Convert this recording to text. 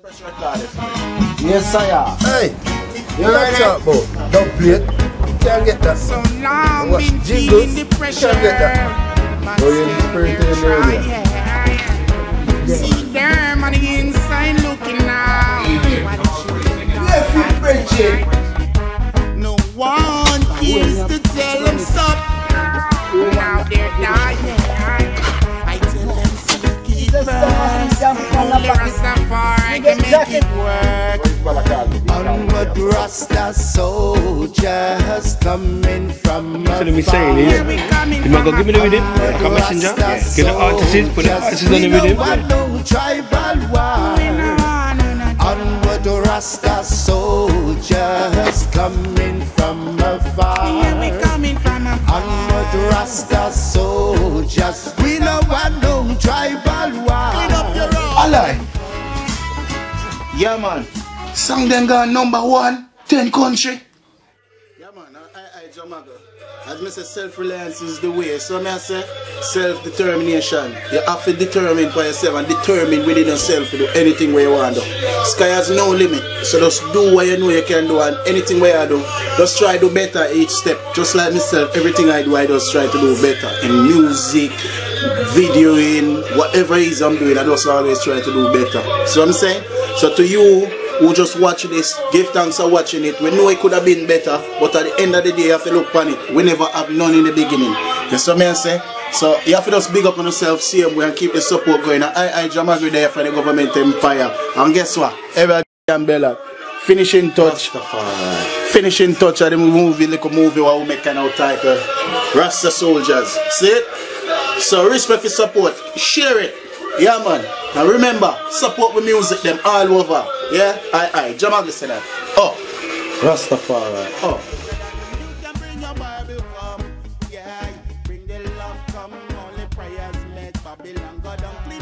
Yes, sir. Hey, you ready? Don't play it. Can't get that. So long Watch been jingles. feeling the pressure. Can't get that. But Oh, you're still the try, See them on the inside looking now. No one is to tell them stop. Now they're dying. I tell them to keep on. Only Rastafari can make it work. Onward Rasta soldiers coming from That's what I'm saying, yeah. You might go give me the rhythm, come messenger, get the artists, put the artists on the rhythm. No tribal war. Onward Rasta soldiers coming from afar. Onward Rasta soldiers, we no want no tribal war. Alright. Yeah, man. Song them gone #1, 10 country. Yeah, man. I Jamaica. As I say, self-reliance is the way. So I say, self-determination. You have to determine for yourself and determine within yourself to do anything where you want to do. Sky has no limit. So just do what you know you can do, and anything where you do, just try to do better each step. Just like myself, everything I do, I just try to do better. In music, videoing, whatever it is I'm doing, I just always try to do better. So I'm saying, so to you who just watch this, give thanks for watching it. We know it could have been better, but at the end of the day you have to look on it. We never have none in the beginning. You see what I say? So you have to just big up on yourself, same way, and keep the support going. I Jamaica there for the government empire. And guess what? Errol and Bellot. Finishing touch. Finishing touch of the movie, little movie what we make kind of title. Rasta Soldiers. See it? So respect for support. Share it. Yeah, man. And remember, support with music them all over. Yeah? I Jamaica say that. Oh. Rastafari. Oh. You can bring your Bible come. Yeah. Bring the love come. Only prayers make Babylon go down.